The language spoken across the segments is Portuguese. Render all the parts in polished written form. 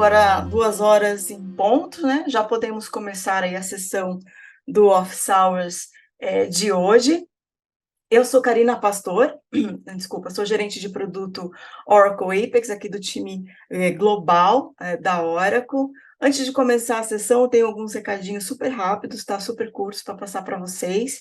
agora 2 horas em ponto, né? Já podemos começar aí a sessão do Office Hours de hoje. Eu sou Karina Pastor, desculpa, sou gerente de produto Oracle Apex, aqui do time global da Oracle. Antes de começar a sessão, eu tenho alguns recadinhos super rápidos, tá? Super curtos para passar para vocês.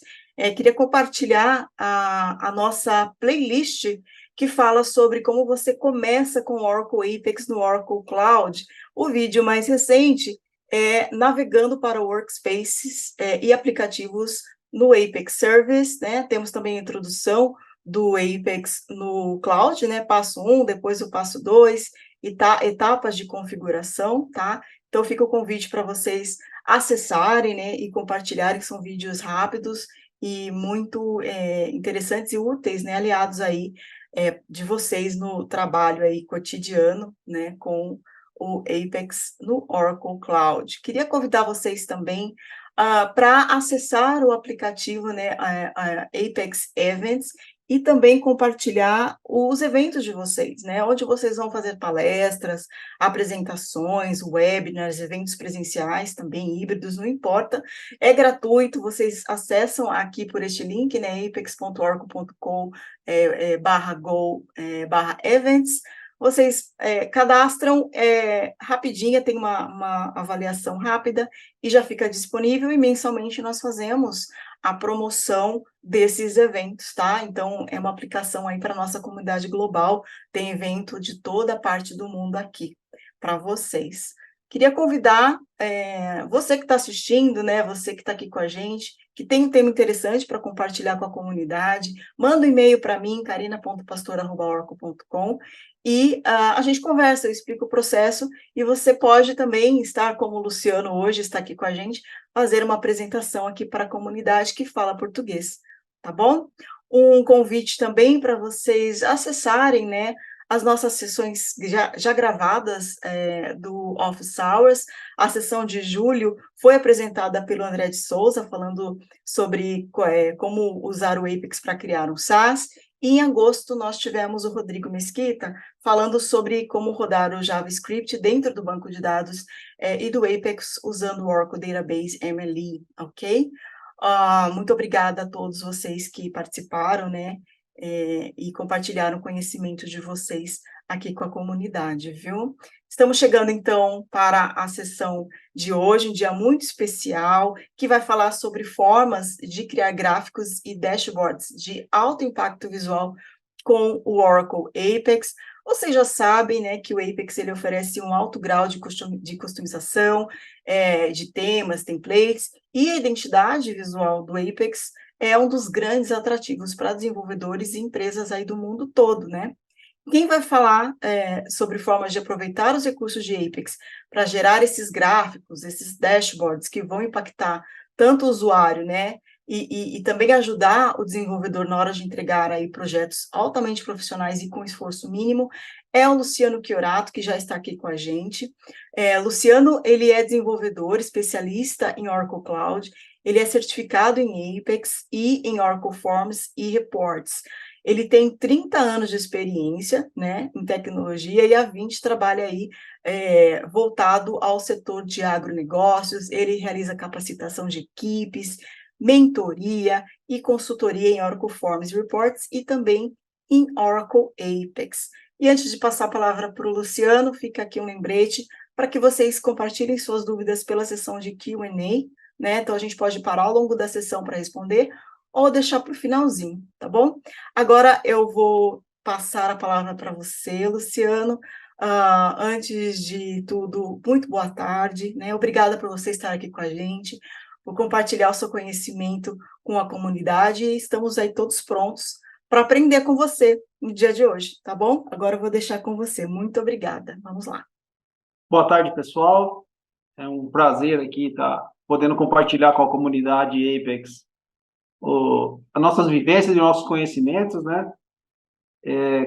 Queria compartilhar a nossa playlist que fala sobre como você começa com Oracle Apex no Oracle Cloud. O vídeo mais recente é navegando para workspaces e aplicativos no Apex Service, né? Temos também a introdução do Apex no Cloud, né? Passo 1, depois o passo 2, etapas de configuração, tá? Então, fica o convite para vocês acessarem, né? E compartilharem, que são vídeos rápidos e muito interessantes e úteis, né? Aliados aí de vocês no trabalho aí cotidiano, né? Com o Apex no Oracle Cloud. Queria convidar vocês também para acessar o aplicativo, né, a Apex Events, e também compartilhar os eventos de vocês, né, onde vocês vão fazer palestras, apresentações, webinars, eventos presenciais, também híbridos, não importa, é gratuito, vocês acessam aqui por este link, né, apex.oracle.com /go/events, vocês cadastram rapidinho, tem uma avaliação rápida e já fica disponível, e mensalmente nós fazemos a promoção desses eventos, tá? Então, é uma aplicação aí para a nossa comunidade global, tem evento de toda a parte do mundo aqui para vocês. Queria convidar você que está assistindo, né, você que está aqui com a gente, que tem um tema interessante para compartilhar com a comunidade, manda um e-mail para mim, karina.pastor@oracle.com, e a gente conversa, eu explico o processo, e você pode também estar, como o Luciano hoje está aqui com a gente, fazer uma apresentação aqui para a comunidade que fala português, tá bom? Um convite também para vocês acessarem, né, as nossas sessões já gravadas do Office Hours. A sessão de julho foi apresentada pelo André de Souza, falando sobre como usar o Apex para criar um SaaS, e em agosto nós tivemos o Rodrigo Mesquita falando sobre como rodar o JavaScript dentro do banco de dados e do Apex usando o Oracle Database MLE, ok? Muito obrigada a todos vocês que participaram, né, e compartilharam o conhecimento de vocês aqui com a comunidade, viu? Estamos chegando, então, para a sessão de hoje, um dia muito especial, que vai falar sobre formas de criar gráficos e dashboards de alto impacto visual com o Oracle Apex. Vocês já sabem, né, que o Apex ele oferece um alto grau de customização, de temas, templates, e a identidade visual do Apex é um dos grandes atrativos para desenvolvedores e empresas aí do mundo todo, né? Quem vai falar sobre formas de aproveitar os recursos de Apex para gerar esses gráficos, esses dashboards que vão impactar tanto o usuário, né, e também ajudar o desenvolvedor na hora de entregar aí projetos altamente profissionais e com esforço mínimo, é o Luciano Chiorato, que já está aqui com a gente. Luciano, ele é desenvolvedor, especialista em Oracle Cloud, ele é certificado em Apex e em Oracle Forms e Reports. Ele tem 30 anos de experiência, né, em tecnologia, e há 20 trabalha aí voltado ao setor de agronegócios. Ele realiza capacitação de equipes, mentoria e consultoria em Oracle Forms Reports e também em Oracle Apex. E antes de passar a palavra para o Luciano, fica aqui um lembrete para que vocês compartilhem suas dúvidas pela sessão de Q&A, né? Então, a gente pode parar ao longo da sessão para responder ou deixar para o finalzinho, tá bom? Agora eu vou passar a palavra para você, Luciano. Antes de tudo, muito boa tarde, né? Obrigada por você estar aqui com a gente, por compartilhar o seu conhecimento com a comunidade, e estamos aí todos prontos para aprender com você no dia de hoje, tá bom? Agora eu vou deixar com você. Muito obrigada. Vamos lá. Boa tarde, pessoal. É um prazer aqui estar podendo compartilhar com a comunidade Apex as nossas vivências e nossos conhecimentos, né?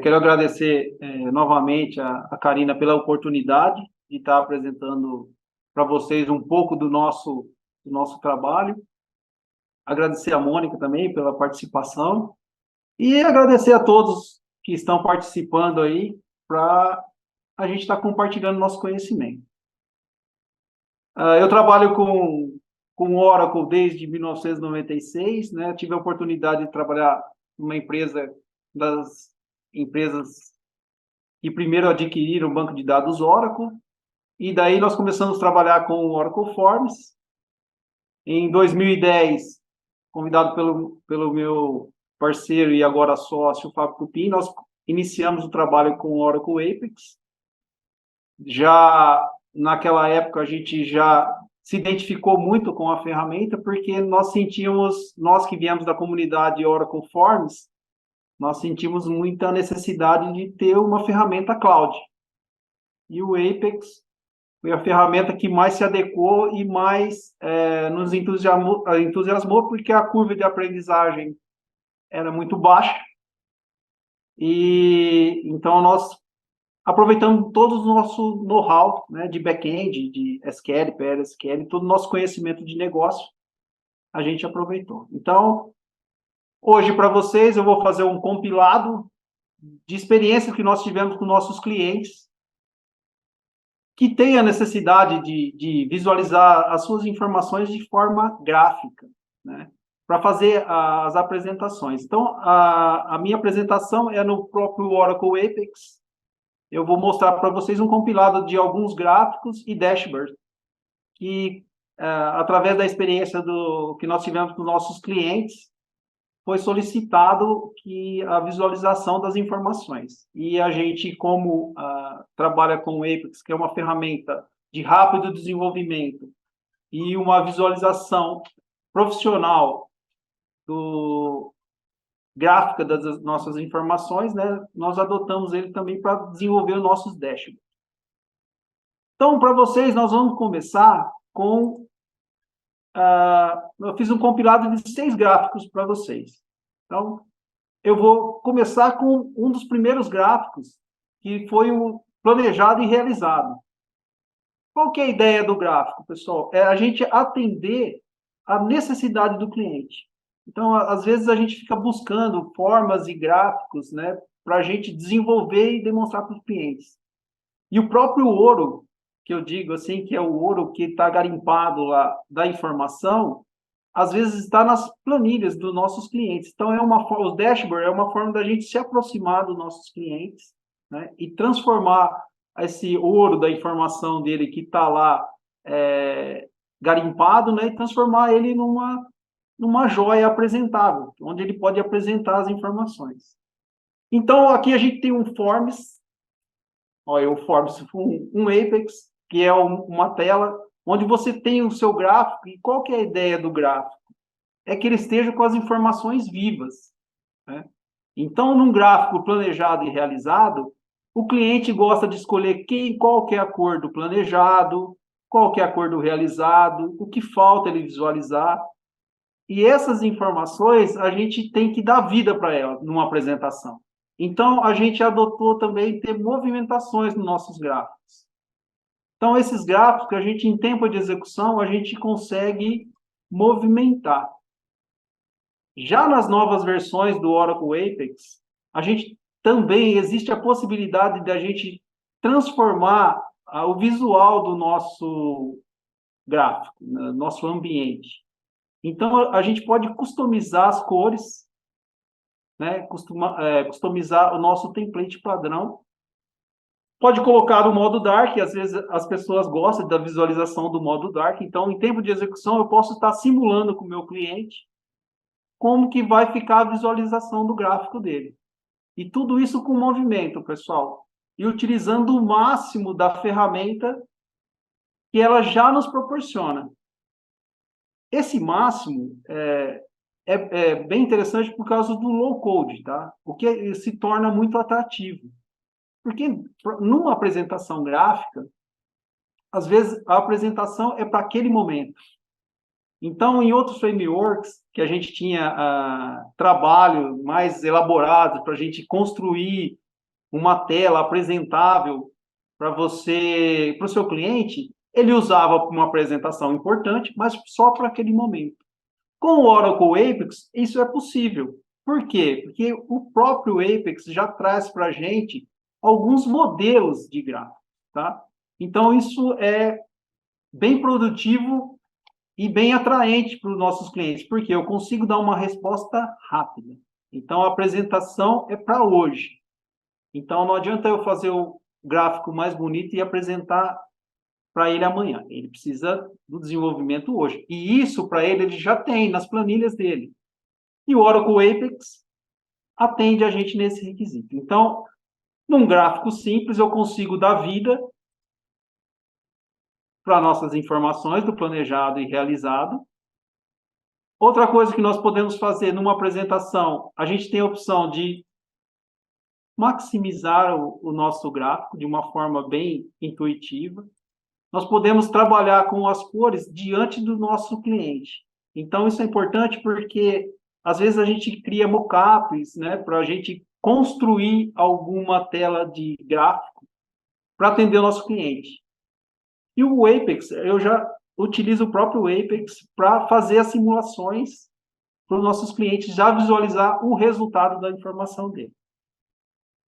Quero agradecer novamente a Karina pela oportunidade de estar apresentando para vocês um pouco do nosso trabalho. Agradecer a Mônica também pela participação e agradecer a todos que estão participando aí para a gente está compartilhando nosso conhecimento. Eu trabalho com Oracle desde 1996, né? Tive a oportunidade de trabalhar numa empresa das empresas que primeiro adquiriram o banco de dados Oracle, e daí nós começamos a trabalhar com o Oracle Forms. Em 2010, convidado pelo meu parceiro e agora sócio, Fábio Cupim, nós iniciamos o trabalho com o Oracle Apex. Já naquela época, a gente já se identificou muito com a ferramenta, porque nós sentíamos, nós que viemos da comunidade Oracle Forms, nós sentimos muita necessidade de ter uma ferramenta cloud. E o Apex foi a ferramenta que mais se adequou e mais nos entusiasmou, porque a curva de aprendizagem era muito baixa. E então nós aproveitamos todo o nosso know-how, né, de back-end, de SQL, PLSQL, todo o nosso conhecimento de negócio, a gente aproveitou. Então, hoje, para vocês, eu vou fazer um compilado de experiências que nós tivemos com nossos clientes, que têm a necessidade de visualizar as suas informações de forma gráfica, né, para fazer as apresentações. Então, a minha apresentação é no próprio Oracle Apex. Eu vou mostrar para vocês um compilado de alguns gráficos e dashboards que, através da experiência que nós tivemos com nossos clientes, foi solicitado que a visualização das informações. E a gente, como trabalha com o Apex, que é uma ferramenta de rápido desenvolvimento e uma visualização profissional gráfica das nossas informações, né, nós adotamos ele também para desenvolver os nossos dashboards. Então, para vocês, nós vamos começar com... eu fiz um compilado de 6 gráficos para vocês. Então, eu vou começar com um dos primeiros gráficos, que foi o planejado e realizado. Qual que é a ideia do gráfico, pessoal? É a gente atender a necessidade do cliente. Então, às vezes, a gente fica buscando formas e gráficos, né, para a gente desenvolver e demonstrar para os clientes. E o próprio ouro, que eu digo assim, que é o ouro que está garimpado lá da informação, às vezes está nas planilhas dos nossos clientes. Então, o dashboard é uma forma da gente se aproximar dos nossos clientes, né, e transformar esse ouro da informação dele que está lá garimpado, né, e transformar ele numa joia apresentável, onde ele pode apresentar as informações. Então, aqui a gente tem um Forms, olha, o Forms, um Apex, que é uma tela onde você tem o seu gráfico, e qual que é a ideia do gráfico? É que ele esteja com as informações vivas, né? Então, num gráfico planejado e realizado, o cliente gosta de escolher qual que é a cor do planejado, qual que é a cor do realizado, o que falta ele visualizar. E essas informações, a gente tem que dar vida para elas numa apresentação. Então, a gente adotou também ter movimentações nos nossos gráficos. Então, esses gráficos, a gente, em tempo de execução, a gente consegue movimentar. Já nas novas versões do Oracle Apex, a gente também existe a possibilidade de a gente transformar o visual do nosso gráfico, no nosso ambiente. Então, a gente pode customizar as cores, né? Customizar o nosso template padrão. Pode colocar o modo Dark, às vezes as pessoas gostam da visualização do modo Dark. Então, em tempo de execução, eu posso estar simulando com o meu cliente como que vai ficar a visualização do gráfico dele. E tudo isso com movimento, pessoal. E utilizando o máximo da ferramenta que ela já nos proporciona. Esse máximo é bem interessante por causa do low code, tá? O que se torna muito atrativo. Porque numa apresentação gráfica, às vezes a apresentação é para aquele momento. Então, em outros frameworks que a gente tinha trabalho mais elaborado para a gente construir uma tela apresentável para o seu cliente, ele usava uma apresentação importante, mas só para aquele momento. Com o Oracle Apex, isso é possível. Por quê? Porque o próprio Apex já traz para a gente alguns modelos de gráfico, tá? Então, isso é bem produtivo e bem atraente para os nossos clientes, porque eu consigo dar uma resposta rápida. Então, a apresentação é para hoje. Então, não adianta eu fazer o gráfico mais bonito e apresentar para ele amanhã. Ele precisa do desenvolvimento hoje. E isso, para ele já tem nas planilhas dele. E o Oracle Apex atende a gente nesse requisito. Então, num gráfico simples, eu consigo dar vida para nossas informações do planejado e realizado. Outra coisa que nós podemos fazer numa apresentação, a gente tem a opção de maximizar o nosso gráfico de uma forma bem intuitiva. Nós podemos trabalhar com as cores diante do nosso cliente. Então, isso é importante porque, às vezes, a gente cria mockups, né, para a gente construir alguma tela de gráfico para atender o nosso cliente. E o Apex, eu já utilizo o próprio Apex para fazer as simulações para os nossos clientes já visualizar o resultado da informação dele.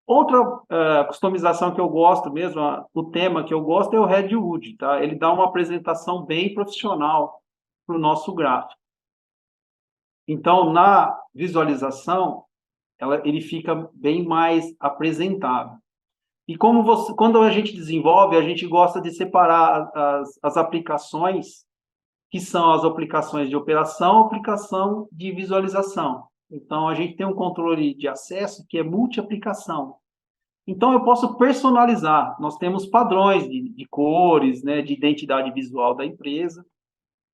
Outra customização que eu gosto mesmo, o tema que eu gosto é o Redwood, tá? Ele dá uma apresentação bem profissional para o nosso gráfico. Então, na visualização, ele fica bem mais apresentável. E quando a gente desenvolve, a gente gosta de separar as aplicações, que são as aplicações de operação, aplicação de visualização. Então, a gente tem um controle de acesso que é multi-aplicação. Então, eu posso personalizar. Nós temos padrões de cores, né, de identidade visual da empresa,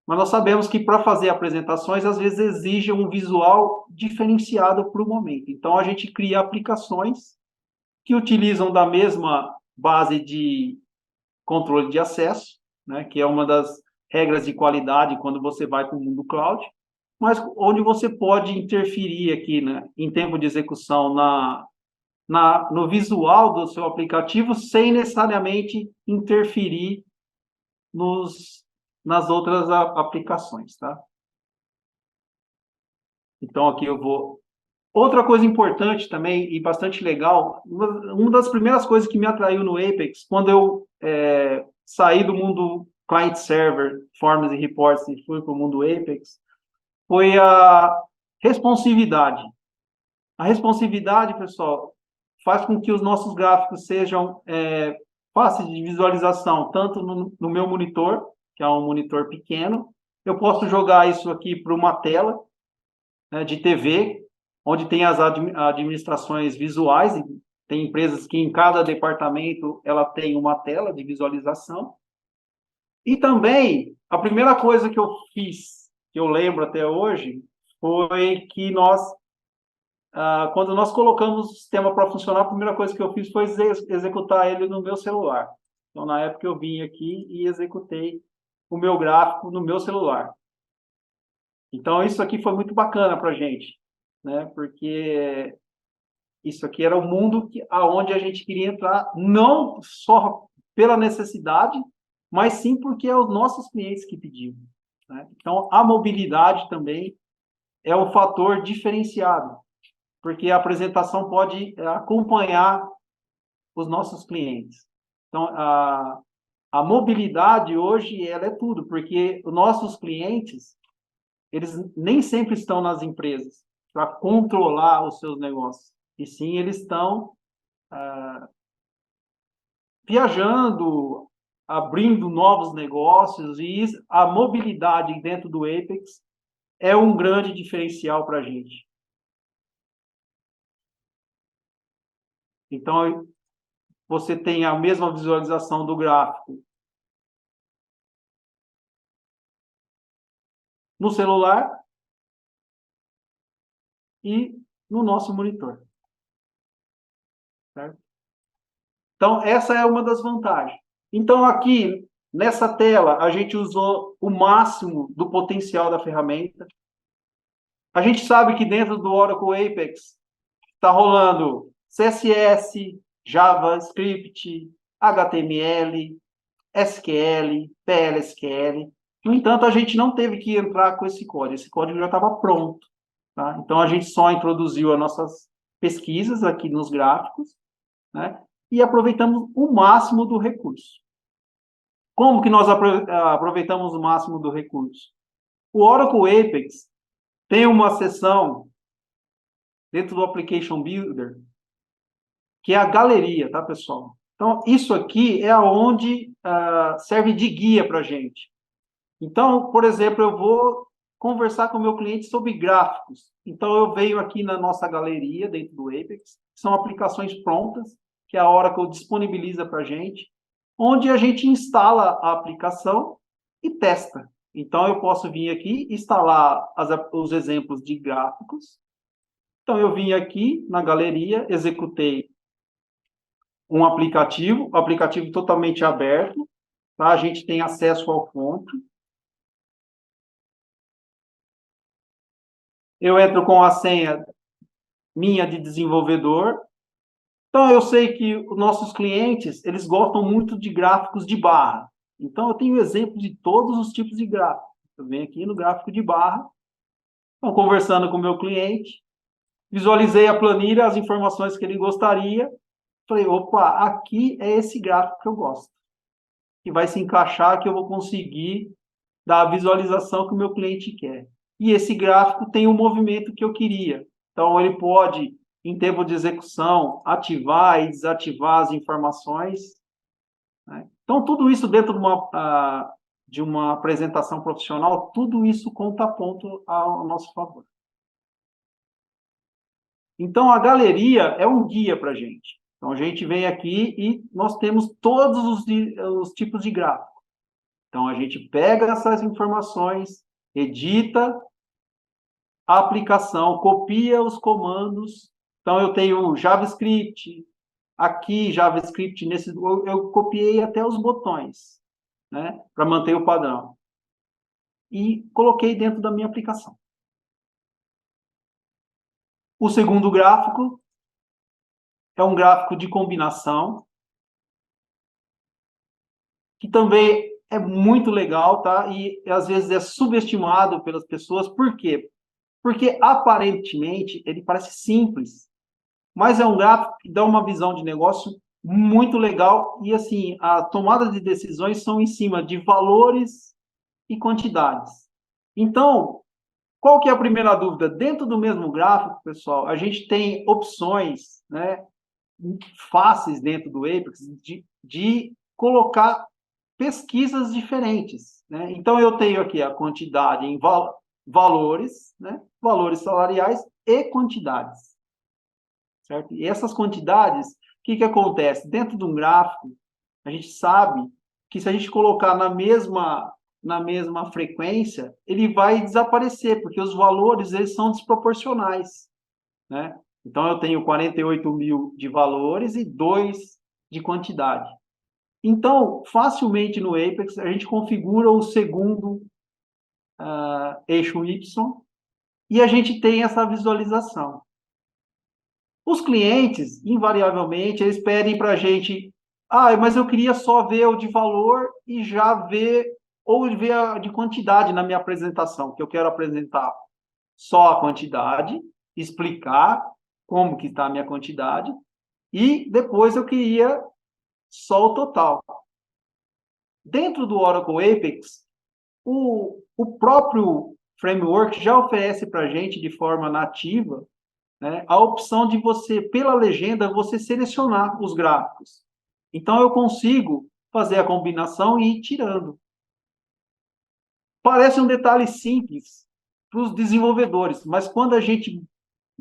mas nós sabemos que para fazer apresentações, às vezes exige um visual diferenciado para o momento. Então, a gente cria aplicações que utilizam da mesma base de controle de acesso, né, que é uma das regras de qualidade quando você vai para o mundo cloud, mas onde você pode interferir aqui, né, em tempo de execução no visual do seu aplicativo sem necessariamente interferir nas outras aplicações, tá? Então, aqui eu vou... Outra coisa importante também e bastante legal, uma das primeiras coisas que me atraiu no Apex, quando eu saí do mundo client-server, forms e reports e fui para o mundo Apex, foi a responsividade. A responsividade, pessoal, faz com que os nossos gráficos sejam fáceis de visualização, tanto no meu monitor, que é um monitor pequeno, eu posso jogar isso aqui para uma tela, né, de TV, onde tem as administrações visuais, e tem empresas que em cada departamento ela tem uma tela de visualização. E também, a primeira coisa que eu fiz, que eu lembro até hoje, foi que quando nós colocamos o sistema para funcionar, a primeira coisa que eu fiz foi executar ele no meu celular. Então, na época, eu vim aqui e executei o meu gráfico no meu celular. Então, isso aqui foi muito bacana para a gente, né? Porque isso aqui era o mundo aonde a gente queria entrar, não só pela necessidade, mas sim porque é os nossos clientes que pediam, né? Então, a mobilidade também é um fator diferenciado, porque a apresentação pode acompanhar os nossos clientes. Então, a mobilidade hoje ela é tudo, porque os nossos clientes, eles nem sempre estão nas empresas para controlar os seus negócios, e sim eles estão viajando, abrindo novos negócios, e a mobilidade dentro do Apex é um grande diferencial para a gente. Então, você tem a mesma visualização do gráfico no celular e no nosso monitor. Certo? Então, essa é uma das vantagens. Então, aqui, nessa tela, a gente usou o máximo do potencial da ferramenta. A gente sabe que dentro do Oracle Apex está rolando CSS, JavaScript, HTML, SQL, PLSQL. No entanto, a gente não teve que entrar com esse código. Esse código já estava pronto. Tá? Então, a gente só introduziu as nossas pesquisas aqui nos gráficos, né? e aproveitamos o máximo do recurso. Como que nós aproveitamos o máximo do recurso? O Oracle Apex tem uma seção dentro do Application Builder, que é a galeria, tá, pessoal? Então, isso aqui é onde serve de guia para a gente. Então, por exemplo, eu vou conversar com o meu cliente sobre gráficos. Então, eu venho aqui na nossa galeria, dentro do Apex, que são aplicações prontas, que é a Oracle disponibiliza para a gente, onde a gente instala a aplicação e testa. Então, eu posso vir aqui, instalar os exemplos de gráficos. Então, eu vim aqui na galeria, executei um aplicativo totalmente aberto, tá? A gente tem acesso ao fonte. Eu entro com a senha minha de desenvolvedor. Então, eu sei que os nossos clientes, eles gostam muito de gráficos de barra. Então, eu tenho exemplos de todos os tipos de gráficos. Eu venho aqui no gráfico de barra, então, conversando com o meu cliente, visualizei a planilha, as informações que ele gostaria. Falei, opa, aqui é esse gráfico que eu gosto. Que vai se encaixar, que eu vou conseguir dar a visualização que o meu cliente quer. E esse gráfico tem o movimento que eu queria. Então, ele pode, em tempo de execução, ativar e desativar as informações, né? Então, tudo isso dentro de uma apresentação profissional, tudo isso conta ponto ao nosso favor. Então, a galeria é um guia para a gente. Então, a gente vem aqui e nós temos todos os tipos de gráfico. Então, a gente pega essas informações, edita a aplicação, copia os comandos. Então, eu tenho JavaScript, aqui JavaScript, eu copiei até os botões, né, para manter o padrão. E coloquei dentro da minha aplicação. O segundo gráfico é um gráfico de combinação, que também é muito legal, tá? E às vezes é subestimado pelas pessoas. Por quê? Porque aparentemente ele parece simples, mas é um gráfico que dá uma visão de negócio muito legal e assim, a tomada de decisões são em cima de valores e quantidades. Então, qual que é a primeira dúvida? Dentro do mesmo gráfico, pessoal, a gente tem opções, né, fáceis dentro do Apex de colocar pesquisas diferentes, né? Então, eu tenho aqui a quantidade em valores, né? Valores salariais e quantidades, certo? E essas quantidades, o que acontece? Dentro de um gráfico, a gente sabe que se a gente colocar na mesma frequência, ele vai desaparecer, porque os valores eles são desproporcionais, né? Então, eu tenho 48 mil de valores e 2 de quantidade. Então, facilmente no Apex, a gente configura o segundo eixo Y e a gente tem essa visualização. Os clientes, invariavelmente, eles pedem para a gente, mas eu queria só ver o de valor e já ver, ou ver a de quantidade na minha apresentação, que eu quero apresentar só a quantidade, explicar como que está a minha quantidade, e depois eu queria só o total. Dentro do Oracle Apex, o próprio framework já oferece para a gente, de forma nativa, né, a opção de você, pela legenda, você selecionar os gráficos. Então, eu consigo fazer a combinação e ir tirando. Parece um detalhe simples para os desenvolvedores, mas quando a gente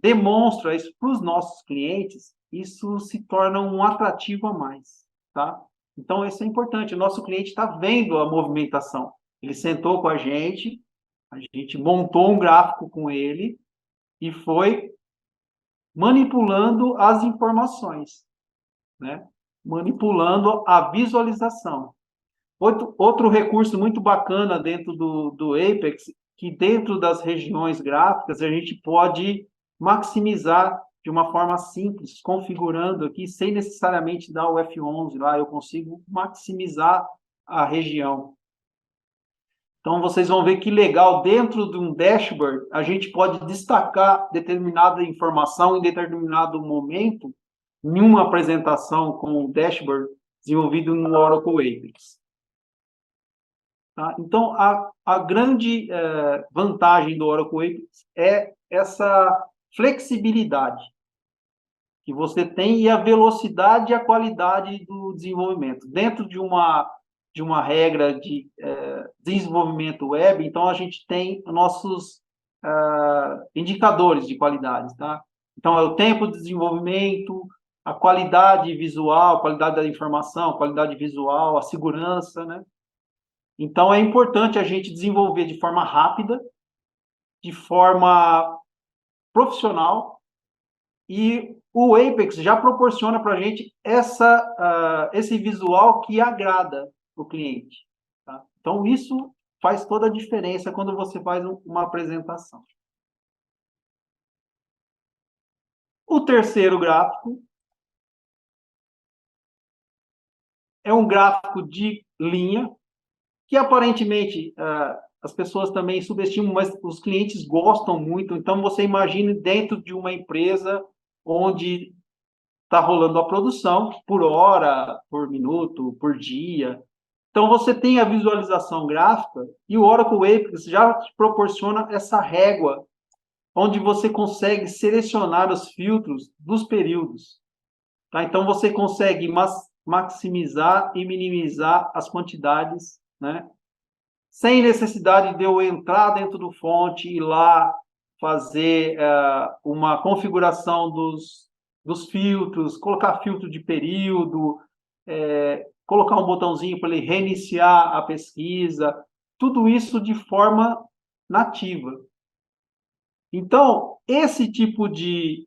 demonstra isso para os nossos clientes, isso se torna um atrativo a mais, tá? Então, isso é importante. O nosso cliente está vendo a movimentação. Ele sentou com a gente montou um gráfico com ele e foi manipulando as informações, né? Manipulando a visualização. Outro recurso muito bacana dentro do Apex, que dentro das regiões gráficas a gente pode maximizar de uma forma simples, configurando aqui, sem necessariamente dar o F11 lá, eu consigo maximizar a região. Então, vocês vão ver que legal, dentro de um dashboard, a gente pode destacar determinada informação em determinado momento em uma apresentação com o dashboard desenvolvido no Oracle Apex. Tá? Então, a grande vantagem do Oracle Apex é essa flexibilidade que você tem e a velocidade e a qualidade do desenvolvimento. Dentro de uma regra de desenvolvimento web, então a gente tem nossos indicadores de qualidade, tá? Então, é o tempo de desenvolvimento, a qualidade visual, a qualidade da informação, a qualidade visual, a segurança, né? Então, é importante a gente desenvolver de forma rápida, de forma profissional, e o Apex já proporciona para a gente esse visual que agrada o cliente. Tá? Então, isso faz toda a diferença quando você faz uma apresentação. O terceiro gráfico é um gráfico de linha, que aparentemente as pessoas também subestimam, mas os clientes gostam muito. Então, você imagine dentro de uma empresa onde está rolando a produção por hora, por minuto, por dia. Então, você tem a visualização gráfica e o Oracle Apex já te proporciona essa régua, onde você consegue selecionar os filtros dos períodos. Tá? Então, você consegue maximizar e minimizar as quantidades, né? Sem necessidade de eu entrar dentro do fonte e lá fazer uma configuração dos filtros, colocar filtro de período, colocar um botãozinho para ele reiniciar a pesquisa, tudo isso de forma nativa. Então, esse tipo de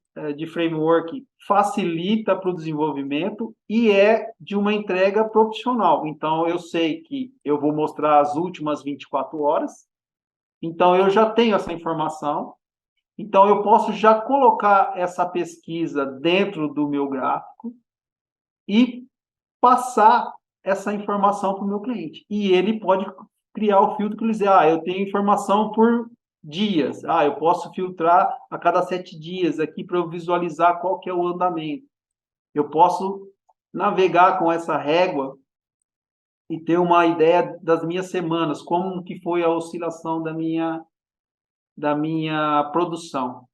framework facilita para o desenvolvimento e é de uma entrega profissional. Então, eu sei que eu vou mostrar as últimas 24 horas, então eu já tenho essa informação, então eu posso já colocar essa pesquisa dentro do meu gráfico e passar essa informação para o meu cliente. E ele pode criar o filtro que ele dizer, eu tenho informação por dias, eu posso filtrar a cada 7 dias aqui para eu visualizar qual que é o andamento. Eu posso navegar com essa régua e ter uma ideia das minhas semanas, como que foi a oscilação da minha produção.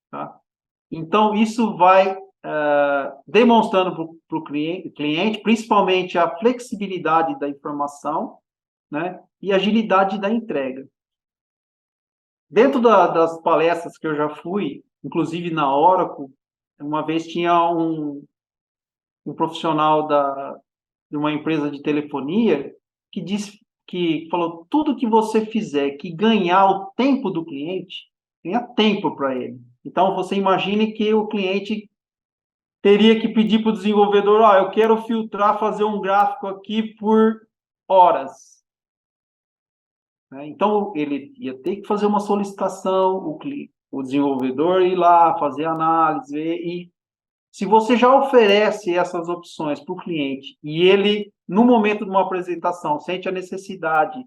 Tá? Então, isso vai demonstrando para o cliente, principalmente a flexibilidade da informação, né, e agilidade da entrega. Dentro das palestras que eu já fui, inclusive na Oracle, uma vez tinha um profissional de uma empresa de telefonia que falou, tudo que você fizer que ganhar o tempo do cliente, ganha tempo para ele. Então, você imagine que o cliente teria que pedir para o desenvolvedor, eu quero filtrar, fazer um gráfico aqui por horas. Então, ele ia ter que fazer uma solicitação, o desenvolvedor ir lá, fazer análise, e se você já oferece essas opções para o cliente e ele, no momento de uma apresentação, sente a necessidade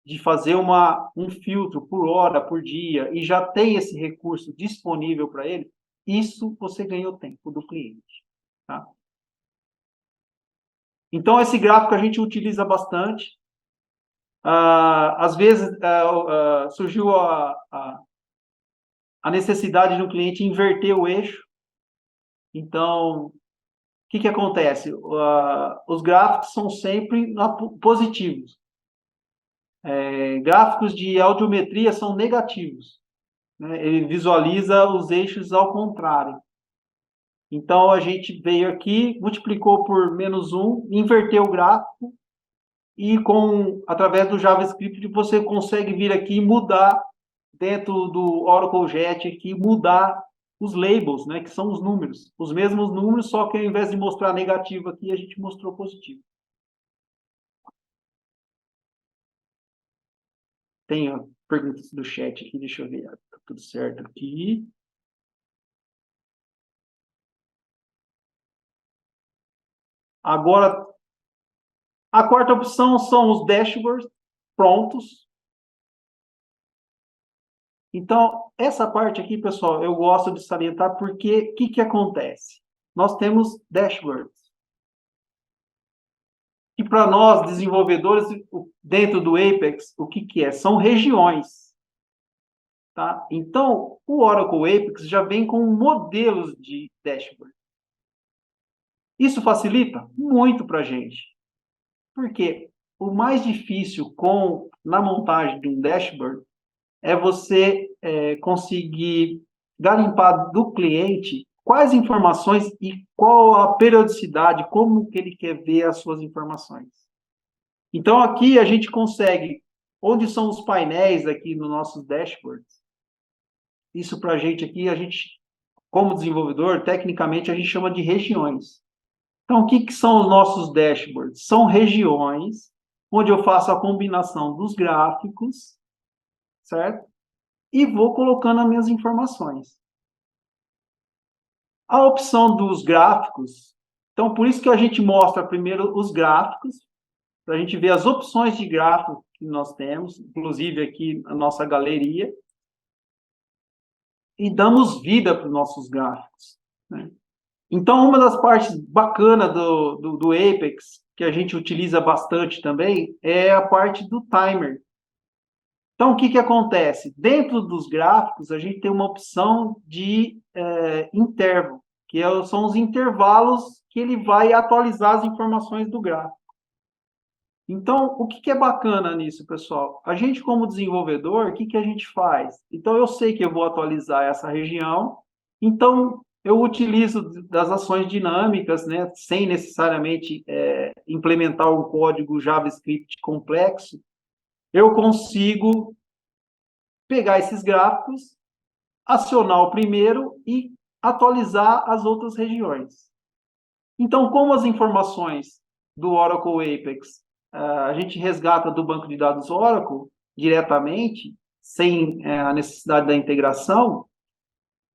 de fazer um filtro por hora, por dia, e já tem esse recurso disponível para ele, isso você ganhou tempo do cliente. Tá? Então, esse gráfico a gente utiliza bastante. Às vezes, surgiu a necessidade de um cliente inverter o eixo. Então, o que acontece? Os gráficos são sempre positivos. Gráficos de audiometria são negativos. Né? Ele visualiza os eixos ao contrário. Então, a gente veio aqui, multiplicou por -1, inverteu o gráfico, e através do JavaScript você consegue vir aqui e mudar, dentro do Oracle Jet, aqui, mudar os labels, né, que são os números. Os mesmos números, só que ao invés de mostrar negativo aqui, a gente mostrou positivo. Tem perguntas do chat aqui, deixa eu ver. Tá tudo certo aqui. Agora, a quarta opção são os dashboards prontos. Então, essa parte aqui, pessoal, eu gosto de salientar porque o que acontece? nós temos dashboards. E para nós, desenvolvedores, dentro do Apex, o que é? São regiões. Tá? Então, o Oracle Apex já vem com modelos de dashboard. Isso facilita muito para a gente. Porque o mais difícil na montagem de um dashboard é você conseguir garimpar do cliente quais informações e qual a periodicidade, como que ele quer ver as suas informações. Então, aqui a gente consegue, onde são os painéis aqui nos nossos dashboards, isso para a gente, como desenvolvedor, tecnicamente, a gente chama de regiões. Então, o que são os nossos dashboards? São regiões onde eu faço a combinação dos gráficos, certo? E vou colocando as minhas informações. A opção dos gráficos, então, por isso que a gente mostra primeiro os gráficos, para a gente ver as opções de gráfico que nós temos, inclusive aqui a nossa galeria, e damos vida para os nossos gráficos, né? Então, uma das partes bacanas do Apex, que a gente utiliza bastante também, é a parte do timer. Então, o que acontece? Dentro dos gráficos, a gente tem uma opção de intervalo, que são os intervalos que ele vai atualizar as informações do gráfico. Então, o que é bacana nisso, pessoal? A gente, como desenvolvedor, o que a gente faz? Então, eu sei que eu vou atualizar essa região, então eu utilizo das ações dinâmicas, né, sem necessariamente implementar um código JavaScript complexo, eu consigo pegar esses gráficos, acionar o primeiro e atualizar as outras regiões. Então, como as informações do Oracle Apex a gente resgata do banco de dados Oracle diretamente, sem a necessidade da integração,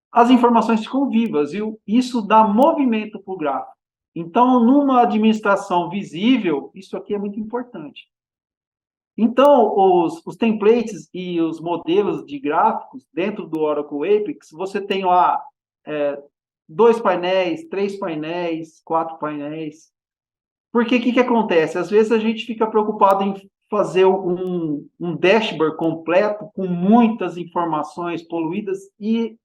as informações ficam vivas, e isso dá movimento para o gráfico. Então, numa administração visível, isso aqui é muito importante. Então, os templates e os modelos de gráficos dentro do Oracle Apex, você tem lá 2 painéis, 3 painéis, 4 painéis. Porque o que acontece? Às vezes a gente fica preocupado em fazer um dashboard completo com muitas informações poluídas e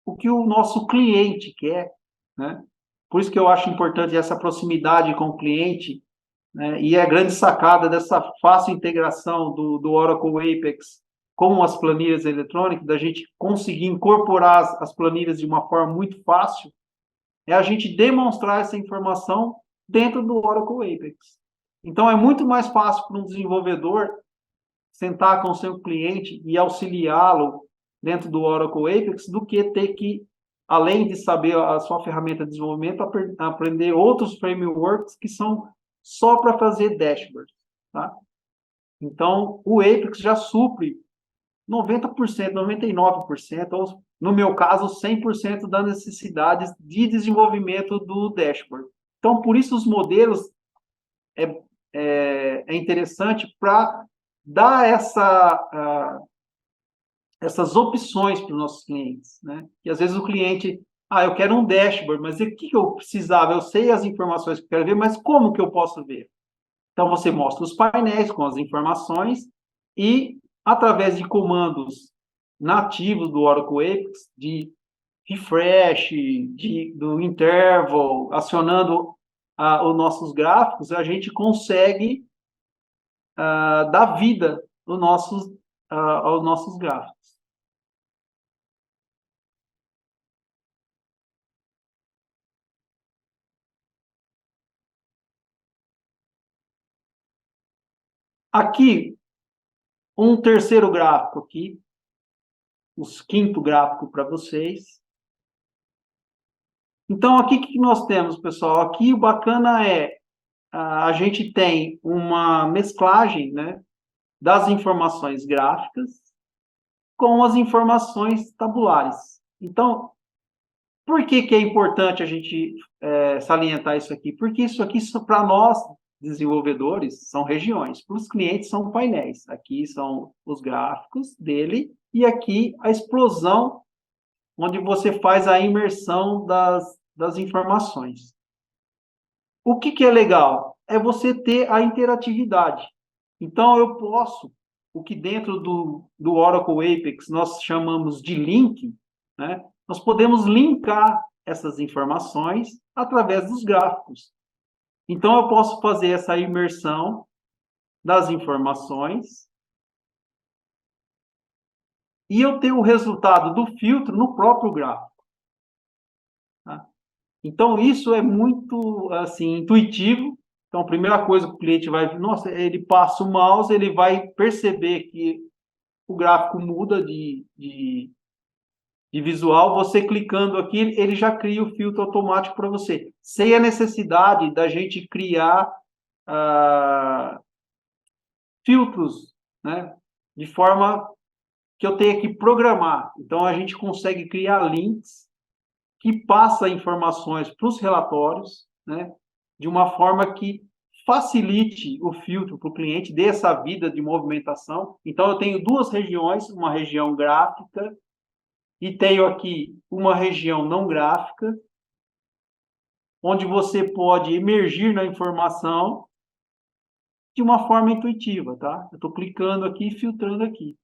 o que o nosso cliente quer, né? Por isso que eu acho importante essa proximidade com o cliente, né? E a grande sacada dessa fácil integração do Oracle Apex com as planilhas eletrônicas, da gente conseguir incorporar as planilhas de uma forma muito fácil, é a gente demonstrar essa informação dentro do Oracle Apex. Então, é muito mais fácil para um desenvolvedor sentar com o seu cliente e auxiliá-lo dentro do Oracle Apex do que ter que, além de saber a sua ferramenta de desenvolvimento, aprender outros frameworks que são só para fazer dashboard, tá? Então, o Apex já supre 90%, 99%, ou, no meu caso, 100% das necessidades de desenvolvimento do dashboard. Então, por isso, os modelos é interessante para dar essas opções para os nossos clientes, né? E, às vezes, o cliente, eu quero um dashboard, mas o que eu precisava? Eu sei as informações que eu quero ver, mas como que eu posso ver? Então, você mostra os painéis com as informações e, através de comandos nativos do Oracle Apex, de refresh, do interval, acionando os nossos gráficos, a gente consegue dar vida aos nossos gráficos. Aqui, um terceiro gráfico aqui, o quinto gráfico para vocês. Então, aqui o que nós temos, pessoal? Aqui o bacana é a gente tem uma mesclagem, né, das informações gráficas com as informações tabulares. Então, por que é importante a gente salientar isso aqui? Porque isso aqui, para nós, desenvolvedores, são regiões. Para os clientes, são painéis. Aqui são os gráficos dele e aqui a explosão, onde você faz a imersão das informações. O que é legal? É você ter a interatividade. Então, eu posso, o que dentro do Oracle Apex nós chamamos de link, né? Nós podemos linkar essas informações através dos gráficos. Então, eu posso fazer essa imersão das informações e eu tenho o resultado do filtro no próprio gráfico. Tá? Então, isso é muito assim, intuitivo. Então, a primeira coisa que o cliente vai... Nossa, ele passa o mouse, ele vai perceber que o gráfico muda de visual. Você clicando aqui, ele já cria o filtro automático para você. Sem a necessidade da gente criar filtros, né? De forma que eu tenha que programar. Então, a gente consegue criar links que passa informações para os relatórios, né, de uma forma que facilite o filtro para o cliente, dê essa vida de movimentação. Então, eu tenho duas regiões, uma região gráfica e tenho aqui uma região não gráfica, onde você pode emergir na informação de uma forma intuitiva, tá? Eu estou clicando aqui e filtrando aqui.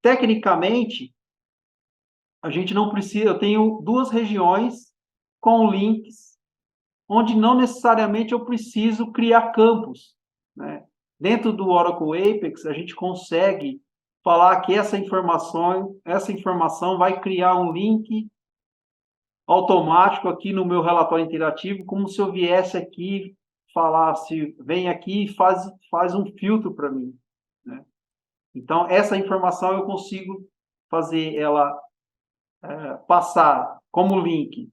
Tecnicamente, a gente não precisa... Eu tenho duas regiões com links onde não necessariamente eu preciso criar campos, né? Dentro do Oracle Apex, a gente consegue falar que essa informação vai criar um link automático aqui no meu relatório interativo, como se eu viesse aqui, falasse, vem aqui e faz um filtro para mim, né? Então, essa informação eu consigo fazer ela passar como link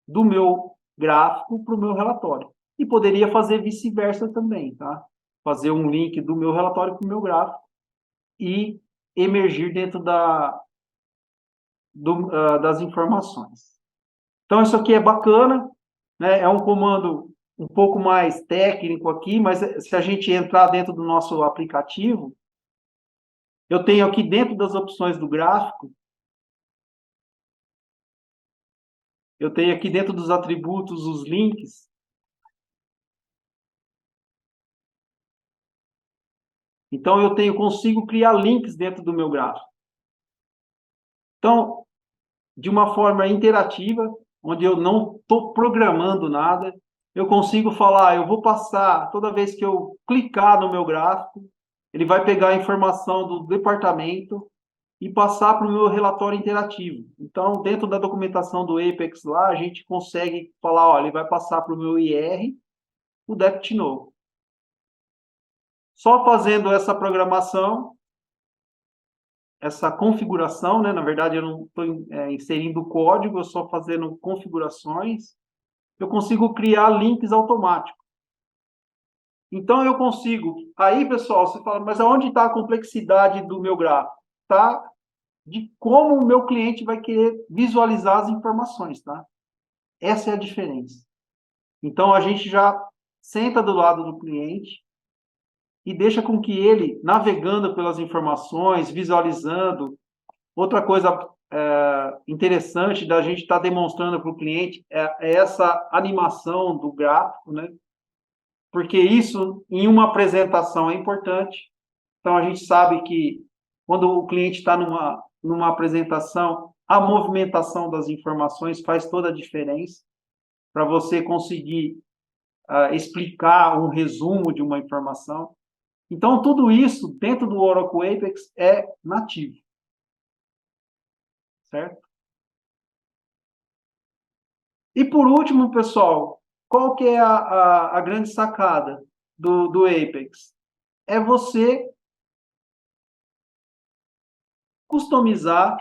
do meu gráfico para o meu relatório. E poderia fazer vice-versa também, tá? Fazer um link do meu relatório para o meu gráfico e emergir dentro das informações. Então, isso aqui é bacana, né? É um comando um pouco mais técnico aqui, mas se a gente entrar dentro do nosso aplicativo, eu tenho aqui dentro das opções do gráfico, eu tenho aqui dentro dos atributos os links. Então, consigo criar links dentro do meu gráfico. Então, de uma forma interativa, onde eu não estou programando nada, eu consigo falar, eu vou passar, toda vez que eu clicar no meu gráfico, ele vai pegar a informação do departamento e passar para o meu relatório interativo. Então, dentro da documentação do Apex lá, a gente consegue falar, olha, ele vai passar para o meu IR, o Debit novo. Só fazendo essa programação, essa configuração, né? Na verdade, eu não estou inserindo código, eu só fazendo configurações, eu consigo criar links automáticos. Então, eu consigo... Aí, pessoal, você fala, mas aonde está a complexidade do meu gráfico? Está de como o meu cliente vai querer visualizar as informações, tá? Essa é a diferença. Então, a gente já senta do lado do cliente e deixa com que ele, navegando pelas informações, visualizando. Outra coisa interessante da gente estar demonstrando para o cliente é essa animação do gráfico, né? Porque isso, em uma apresentação, é importante. Então, a gente sabe que quando o cliente está numa apresentação, a movimentação das informações faz toda a diferença para você conseguir explicar um resumo de uma informação. Então, tudo isso, dentro do Oracle Apex, é nativo. Certo? E, por último, pessoal, qual que é a grande sacada do Apex? É você customizar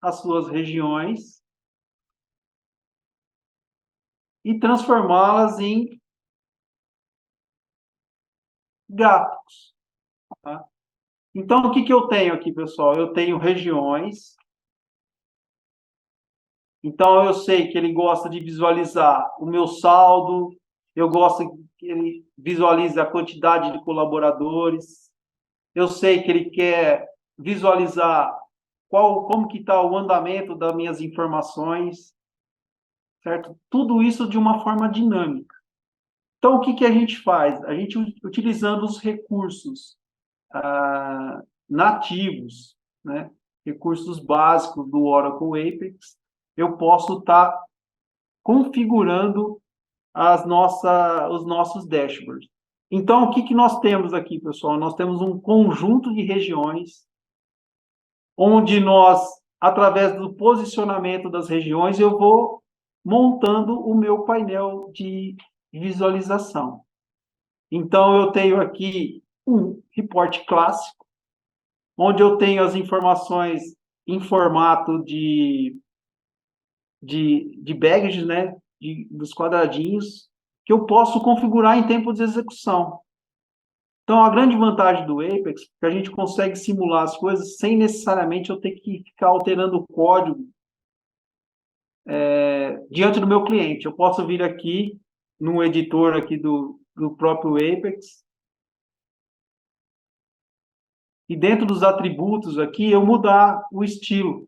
as suas regiões e transformá-las em gráficos. Tá? Então, o que eu tenho aqui, pessoal? Eu tenho regiões. Então, eu sei que ele gosta de visualizar o meu saldo, eu gosto que ele visualize a quantidade de colaboradores, eu sei que ele quer visualizar como que está o andamento das minhas informações. certo? Tudo isso de uma forma dinâmica. Então, o que, que a gente faz? A gente, utilizando os recursos nativos, né? Recursos básicos do Oracle Apex, eu posso estar configurando os nossos dashboards. Então, o que, que nós temos aqui, pessoal? Nós temos um conjunto de regiões, onde nós, através do posicionamento das regiões, eu vou montando o meu painel de visualização. Então, eu tenho aqui um report clássico, onde eu tenho as informações em formato de badges, né, dos quadradinhos, que eu posso configurar em tempo de execução. Então, a grande vantagem do Apex é que a gente consegue simular as coisas sem necessariamente eu ter que ficar alterando o código diante do meu cliente. Eu posso vir aqui no editor aqui do próprio Apex e dentro dos atributos aqui eu mudar o estilo.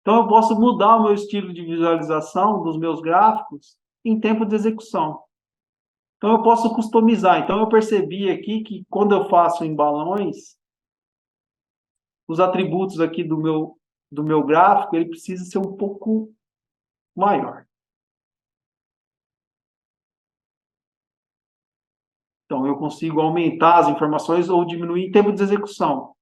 Então, eu posso mudar o meu estilo de visualização dos meus gráficos em tempo de execução. Então, eu posso customizar. Então, eu percebi aqui que quando eu faço em balões, os atributos aqui do meu gráfico, ele precisa ser um pouco maior. Então, eu consigo aumentar as informações ou diminuir em tempo de execução.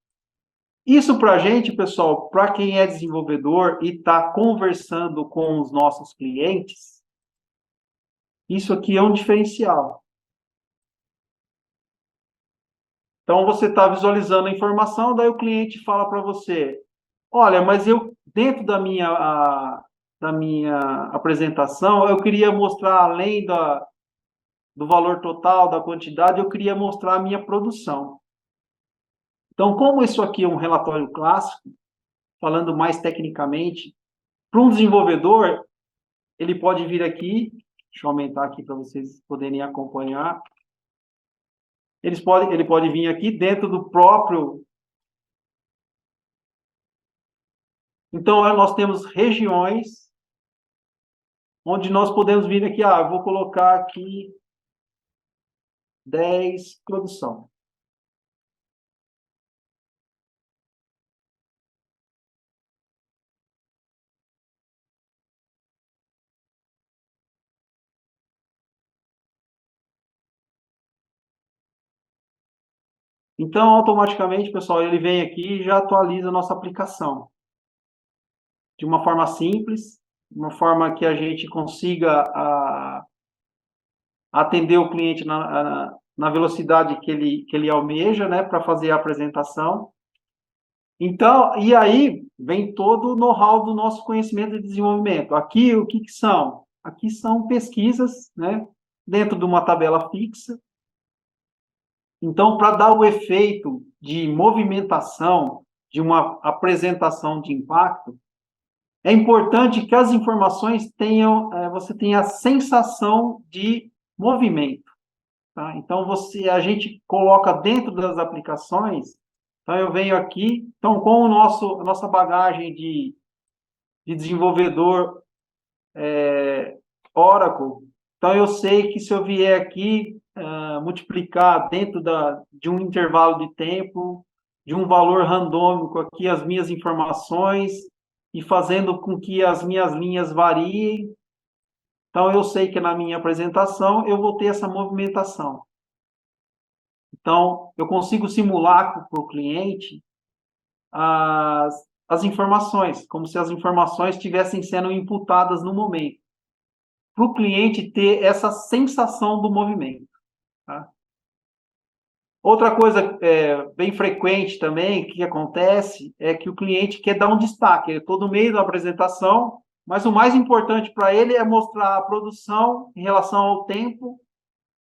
Isso para a gente, pessoal, para quem é desenvolvedor e está conversando com os nossos clientes, isso aqui é um diferencial. Então, você está visualizando a informação, daí o cliente fala para você, olha, mas eu, dentro da minha apresentação, eu queria mostrar, além do valor total, da quantidade, eu queria mostrar a minha produção. Então, como isso aqui é um relatório clássico, falando mais tecnicamente, para um desenvolvedor, ele pode vir aqui, deixa eu aumentar aqui para vocês poderem acompanhar. Ele pode vir aqui dentro do próprio. Então, nós temos regiões onde nós podemos vir aqui, eu vou colocar aqui 10 produção. Então, automaticamente, pessoal, ele vem aqui e já atualiza a nossa aplicação. De uma forma simples, de uma forma que a gente consiga atender o cliente na velocidade que ele almeja, né, para fazer a apresentação. Então, e aí vem todo o know-how do nosso conhecimento de desenvolvimento. Aqui, o que, que são? Aqui são pesquisas, né, dentro de uma tabela fixa. Então, para dar o efeito de movimentação de uma apresentação de impacto, é importante que as informações tenham, você tenha a sensação de movimento. Tá? Então, a gente coloca dentro das aplicações, então eu venho aqui, então com a nossa bagagem de desenvolvedor Oracle, então eu sei que se eu vier aqui multiplicar dentro de um intervalo de tempo, de um valor randômico aqui as minhas informações e fazendo com que as minhas linhas variem, então eu sei que na minha apresentação eu vou ter essa movimentação. Então, eu consigo simular para o cliente as informações, como se as informações estivessem sendo imputadas no momento, para o cliente ter essa sensação do movimento. Tá? Outra coisa bem frequente também, que acontece, é que o cliente quer dar um destaque, ele está no meio da apresentação, mas o mais importante para ele é mostrar a produção em relação ao tempo,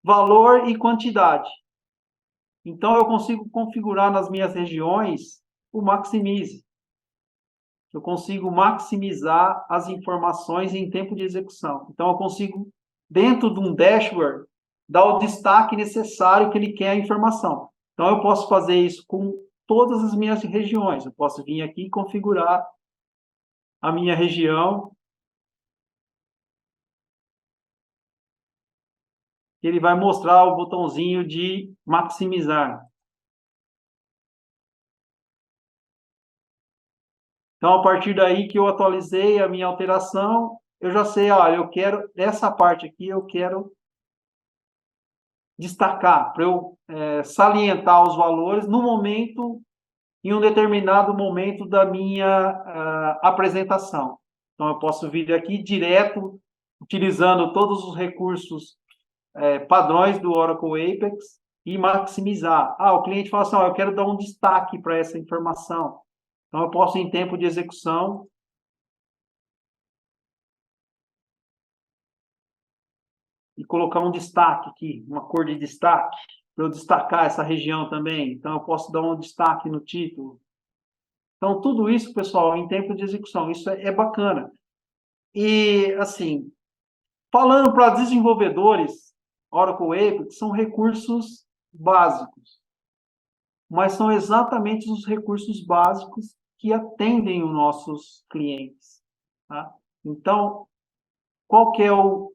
valor e quantidade. Então, eu consigo configurar nas minhas regiões o Maximize. Eu consigo maximizar as informações em tempo de execução. Então, eu consigo, dentro de um dashboard, dar o destaque necessário que ele quer a informação. Então, eu posso fazer isso com todas as minhas regiões. Eu posso vir aqui e configurar a minha região. Ele vai mostrar o botãozinho de maximizar. Então, a partir daí que eu atualizei a minha alteração, eu já sei, olha, eu quero, essa parte aqui eu quero destacar, para eu salientar os valores no momento, em um determinado momento da minha apresentação. Então, eu posso vir aqui direto, utilizando todos os recursos padrões do Oracle Apex e maximizar. O cliente fala assim, eu quero dar um destaque para essa informação. Então, eu posso, em tempo de execução, e colocar um destaque aqui, uma cor de destaque, para eu destacar essa região também. Então, eu posso dar um destaque no título. Então, tudo isso, pessoal, em tempo de execução, isso é bacana. E, assim, falando para desenvolvedores, Oracle Apex são recursos básicos, mas são exatamente os recursos básicos que atendem os nossos clientes. Tá? Então, qual que é o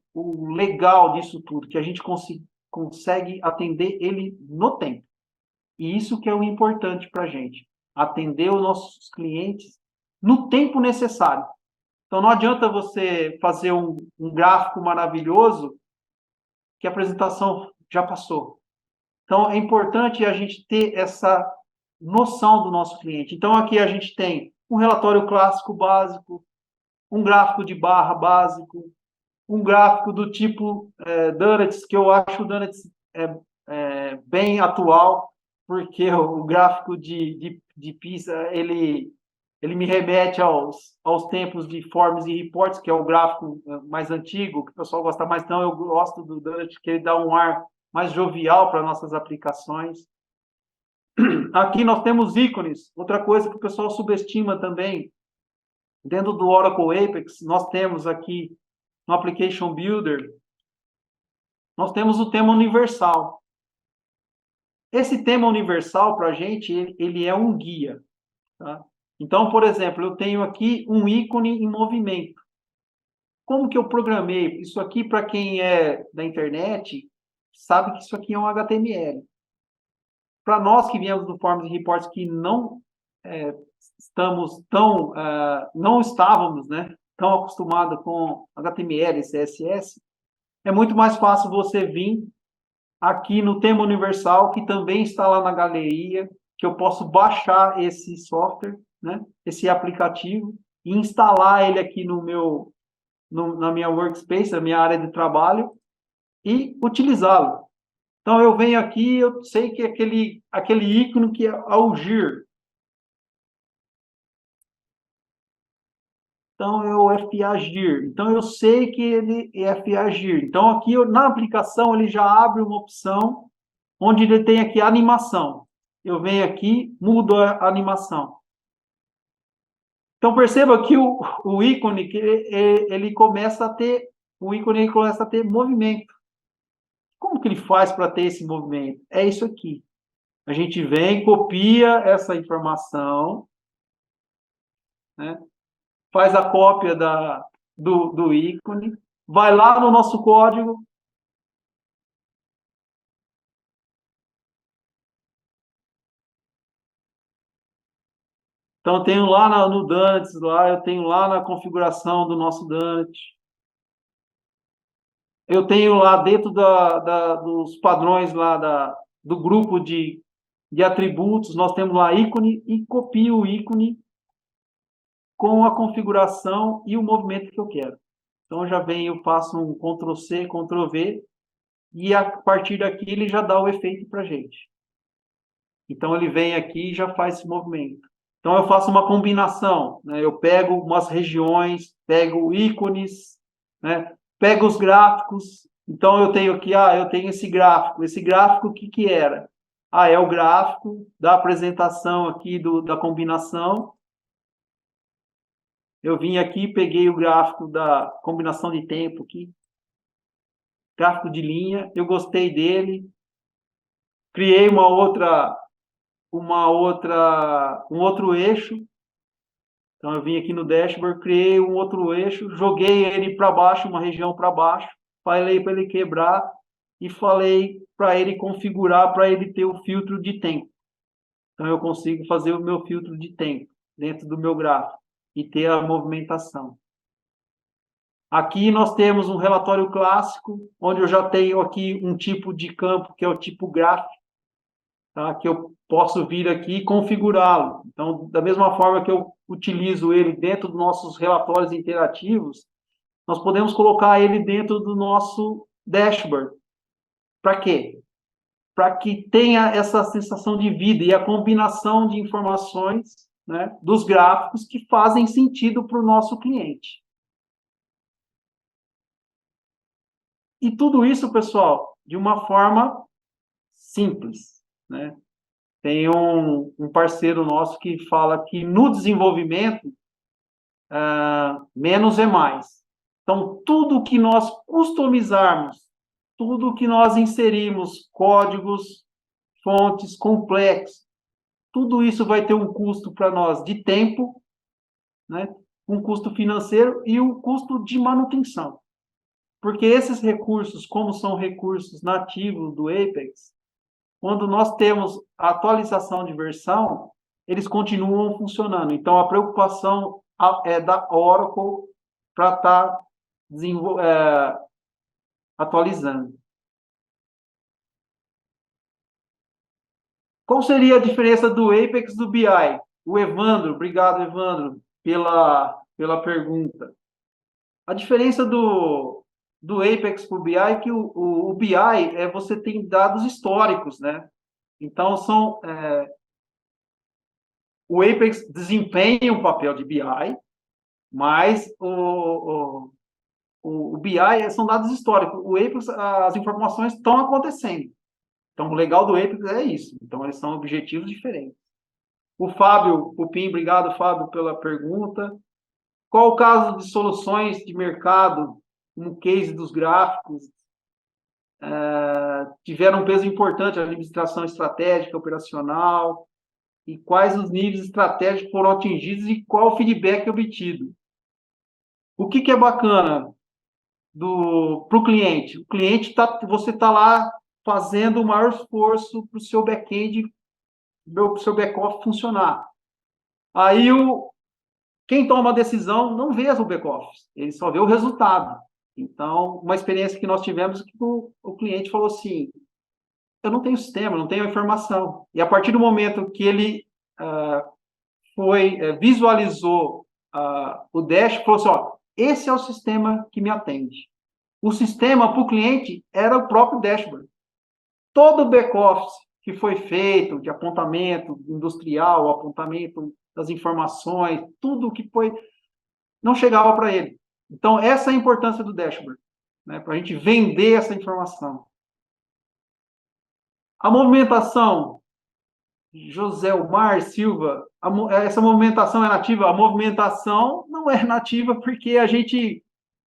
legal disso tudo? Que a gente consegue atender ele no tempo. E isso que é o importante para a gente, atender os nossos clientes no tempo necessário. Então, não adianta você fazer um gráfico maravilhoso que a apresentação já passou. Então, é importante a gente ter essa noção do nosso cliente. Então, aqui a gente tem um relatório clássico básico, um gráfico de barra básico, um gráfico do tipo Donuts, que eu acho o Donuts bem atual, porque o gráfico de pizza, ele me remete aos tempos de Forms e Reports, que é o gráfico mais antigo, que o pessoal gosta mais. Então, eu gosto do Donut, que ele dá um ar mais jovial para nossas aplicações. Aqui nós temos ícones, outra coisa que o pessoal subestima também. Dentro do Oracle Apex, nós temos aqui no Application Builder, nós temos o tema universal. Esse tema universal, para a gente, ele é um guia. Tá? Então, por exemplo, eu tenho aqui um ícone em movimento. Como que eu programei? Isso aqui, para quem é da internet, sabe que isso aqui é um HTML. Para nós que viemos do Forms e Reports, que não não estávamos, né, tão acostumados com HTML e CSS, é muito mais fácil você vir aqui no tema universal, que também está lá na galeria, que eu posso baixar esse software, né, esse aplicativo, e instalar ele aqui na minha workspace, na minha área de trabalho, e utilizá-lo. Então, eu venho aqui, eu sei que aquele ícone que é Algir. Então, é o FAGIR. Então, eu sei que ele é FAGIR. Então, aqui, na aplicação, ele já abre uma opção onde ele tem aqui a animação. Eu venho aqui, mudo a animação. Então, perceba que o ícone, ele começa a ter movimento. Como que ele faz para ter esse movimento? É isso aqui. A gente vem, copia essa informação, né? Faz a cópia do ícone, vai lá no nosso código, então eu tenho lá no Donuts, eu tenho lá na configuração do nosso Donut, eu tenho lá dentro dos padrões lá do grupo de atributos, nós temos lá ícone e copio o ícone com a configuração e o movimento que eu quero. Então, eu já venho, eu faço um Ctrl+C, Ctrl+V, e a partir daqui ele já dá o efeito para a gente. Então, ele vem aqui e já faz esse movimento. Então, eu faço uma combinação, né? Eu pego umas regiões, pego ícones, né? Pego os gráficos. Então, eu tenho aqui, eu tenho esse gráfico. Esse gráfico, o que era? É o gráfico da apresentação aqui da combinação. Eu vim aqui, peguei o gráfico da combinação de tempo aqui, gráfico de linha, eu gostei dele, criei uma outra um outro eixo. Então, eu vim aqui no dashboard, criei um outro eixo, joguei ele para baixo, uma região para baixo, falei para ele quebrar e falei para ele configurar, para ele ter o filtro de tempo. Então, eu consigo fazer o meu filtro de tempo dentro do meu gráfico e ter a movimentação. Aqui nós temos um relatório clássico, onde eu já tenho aqui um tipo de campo, que é o tipo gráfico, tá? Que eu posso vir aqui e configurá-lo. Então, da mesma forma que eu utilizo ele dentro dos nossos relatórios interativos, nós podemos colocar ele dentro do nosso dashboard. Para quê? Para que tenha essa sensação de vida e a combinação de informações, né, dos gráficos que fazem sentido para o nosso cliente. E tudo isso, pessoal, de uma forma simples, né? Tem um parceiro nosso que fala que no desenvolvimento, menos é mais. Então, tudo que nós customizarmos, tudo que nós inserimos, códigos, fontes complexos, tudo isso vai ter um custo para nós de tempo, né? Um custo financeiro e um custo de manutenção. Porque esses recursos, como são recursos nativos do Apex, quando nós temos a atualização de versão, eles continuam funcionando. Então, a preocupação é da Oracle para estar atualizando. Qual seria a diferença do Apex e do BI? O Evandro, obrigado, Evandro, pela pergunta. A diferença do Apex para o BI é que o BI você tem dados históricos, né? Então, o Apex desempenha um papel de BI, mas o BI são dados históricos. O Apex, as informações estão acontecendo. Então, o legal do Apex é isso. Então, eles são objetivos diferentes. O Fábio Pupim, obrigado, Fábio, pela pergunta. Qual o caso de soluções de mercado, no case dos gráficos, tiveram um peso importante na administração estratégica, operacional, e quais os níveis estratégicos foram atingidos e qual o feedback obtido? O que é bacana para o cliente? O cliente você está lá fazendo o maior esforço para o seu back-end, para o seu back-office funcionar. Aí quem toma a decisão não vê o back-office, ele só vê o resultado. Então, uma experiência que nós tivemos que o cliente falou assim, eu não tenho sistema, não tenho informação. E a partir do momento que ele visualizou o Dash, falou assim, ó, esse é o sistema que me atende. O sistema para o cliente era o próprio dashboard. Todo o back-office que foi feito, de apontamento industrial, apontamento das informações, tudo que foi, não chegava para ele. Então, essa é a importância do dashboard, né, para a gente vender essa informação. A movimentação, José Omar Silva, essa movimentação é nativa? A movimentação não é nativa porque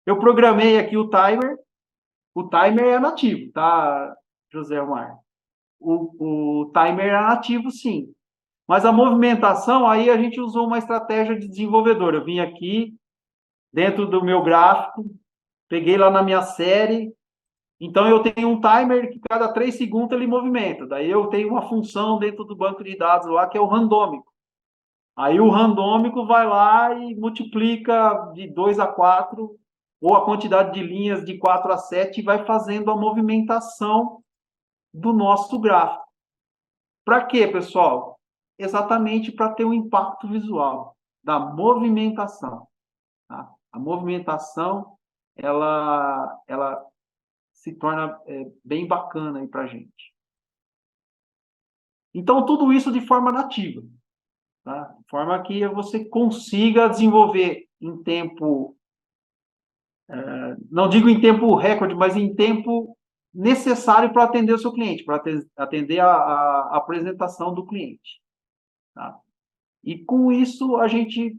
eu programei aqui o timer é nativo, tá, José Omar? O timer é nativo, sim. Mas a movimentação, aí a gente usou uma estratégia de desenvolvedor. Eu vim aqui, dentro do meu gráfico, peguei lá na minha série, então eu tenho um timer que cada 3 segundos ele movimenta. Daí eu tenho uma função dentro do banco de dados lá que é o randômico. Aí o randômico vai lá e multiplica de 2 a 4, ou a quantidade de linhas de 4 a 7 e vai fazendo a movimentação do nosso gráfico. Para quê, pessoal? Exatamente para ter um impacto visual da movimentação. Tá? A movimentação, ela se torna bem bacana para a gente. Então, tudo isso de forma nativa. Tá? De forma que você consiga desenvolver em tempo, não digo em tempo recorde, mas em tempo necessário para atender o seu cliente, para atender a apresentação do cliente. Tá? E com isso a gente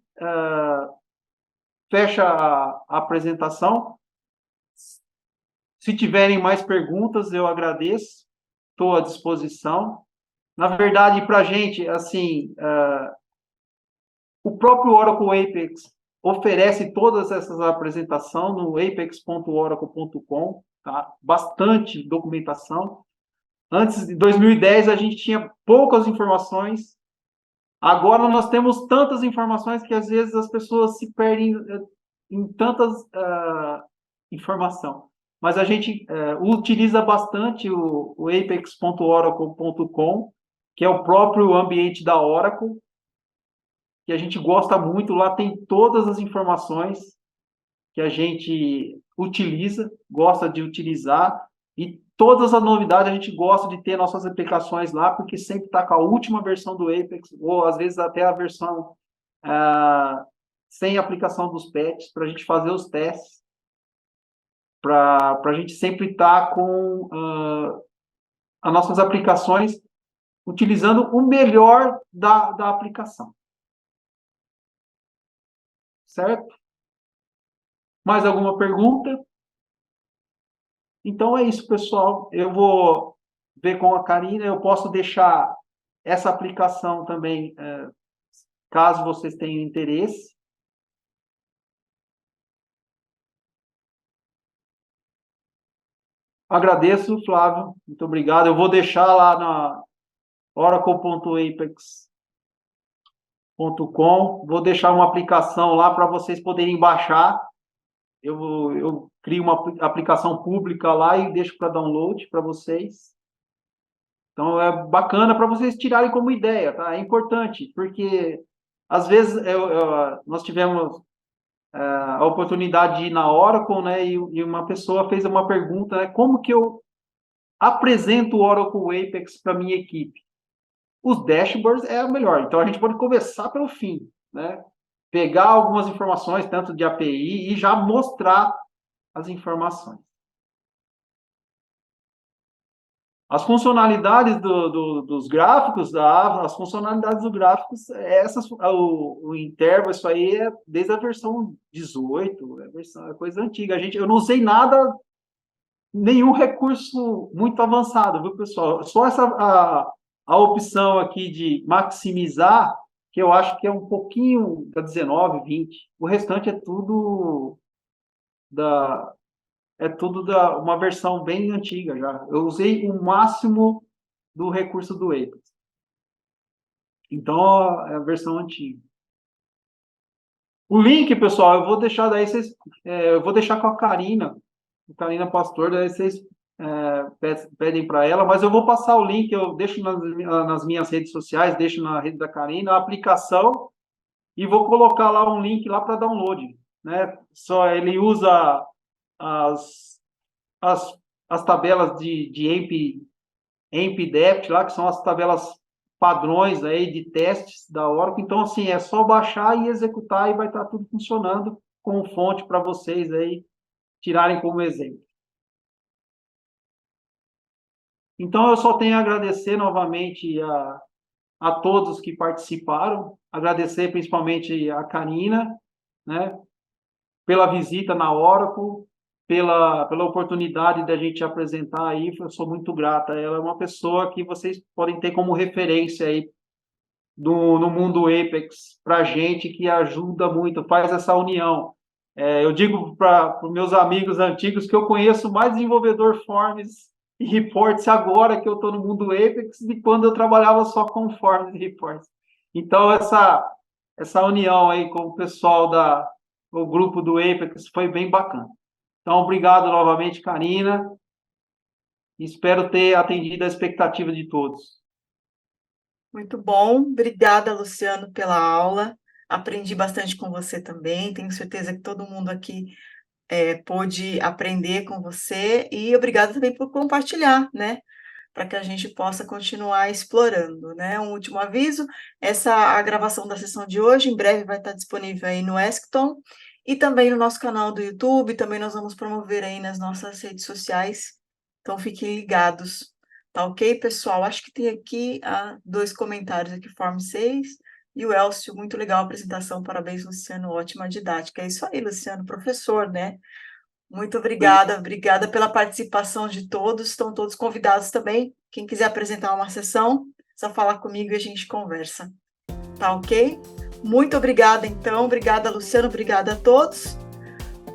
fecha a apresentação. Se tiverem mais perguntas, eu agradeço, estou à disposição. Na verdade, para a gente, assim, o próprio Oracle Apex oferece todas essas apresentações no apex.oracle.com, tá? Bastante documentação. Antes de 2010, a gente tinha poucas informações. Agora nós temos tantas informações que às vezes as pessoas se perdem em tantas informação. Mas a gente utiliza bastante o apex.oracle.com, que é o próprio ambiente da Oracle, que a gente gosta muito. Lá tem todas as informações que a gente utiliza, gosta de utilizar, e todas as novidades a gente gosta de ter nossas aplicações lá, porque sempre está com a última versão do Apex, ou às vezes até a versão sem aplicação dos patches, para a gente fazer os testes, para a gente sempre estar com as nossas aplicações utilizando o melhor da aplicação. Certo? Mais alguma pergunta? Então é isso, pessoal. Eu vou ver com a Karina. Eu posso deixar essa aplicação também, caso vocês tenham interesse. Agradeço, Flávio. Muito obrigado. Eu vou deixar lá na oracle.apex.com. Vou deixar uma aplicação lá para vocês poderem baixar. Eu crio uma aplicação pública lá e deixo para download para vocês. Então, é bacana para vocês tirarem como ideia, tá? É importante, porque às vezes nós tivemos a oportunidade de ir na Oracle, né? E uma pessoa fez uma pergunta, né? Como que eu apresento o Oracle Apex para minha equipe? Os dashboards é o melhor. Então, a gente pode começar pelo fim, né? Pegar algumas informações, tanto de API, e já mostrar as informações. As funcionalidades dos gráficos, as funcionalidades dos gráficos, o intervalo, isso aí é desde a versão 18, é coisa antiga. Eu não usei nada, nenhum recurso muito avançado, viu, pessoal? Só a opção aqui de maximizar, que eu acho que é um pouquinho da 19, 20. O restante da, é tudo uma versão bem antiga já. Eu usei o máximo do recurso do Apex. Então, é a versão antiga. O link, pessoal, eu vou deixar daí eu vou deixar com a Karina Pastor, daí vocês pedem para ela, mas eu vou passar o link, eu deixo nas minhas redes sociais, deixo na rede da Karina a aplicação e vou colocar lá um link lá para download, né? Só ele usa as, as tabelas de AMP-DEPT lá, que são as tabelas padrões aí de testes da Oracle. Então, assim, é só baixar e executar e vai estar tudo funcionando com fonte para vocês aí tirarem como exemplo. Então, eu só tenho a agradecer novamente a todos que participaram, agradecer principalmente a Karina, né, pela visita na Oracle, pela oportunidade da gente apresentar aí, eu sou muito grata. Ela é uma pessoa que vocês podem ter como referência aí no mundo Apex para a gente, que ajuda muito, faz essa união. Eu digo para os meus amigos antigos que eu conheço mais desenvolvedor Forms e Reports agora que eu estou no mundo Apex de quando eu trabalhava só com Forms e Reports. Então, essa união aí com o pessoal o grupo do Apex foi bem bacana. Então, obrigado novamente, Karina. Espero ter atendido a expectativa de todos. Muito bom. Obrigada, Luciano, pela aula. Aprendi bastante com você também. Tenho certeza que todo mundo aqui pôde aprender com você. E obrigada também por compartilhar, né? Para que a gente possa continuar explorando, né? Um último aviso, a gravação da sessão de hoje, em breve vai estar disponível aí no Escton e também no nosso canal do YouTube, também nós vamos promover aí nas nossas redes sociais, então fiquem ligados, tá ok, pessoal? Acho que tem aqui 2 comentários aqui, Form 6, e o Elcio, muito legal a apresentação, parabéns, Luciano, ótima didática. É isso aí, Luciano, professor, né? Muito obrigada, obrigada pela participação de todos. Estão todos convidados também. Quem quiser apresentar uma sessão, só falar comigo e a gente conversa. Tá ok? Muito obrigada, então. Obrigada, Luciano. Obrigada a todos.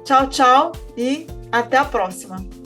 Tchau, tchau e até a próxima.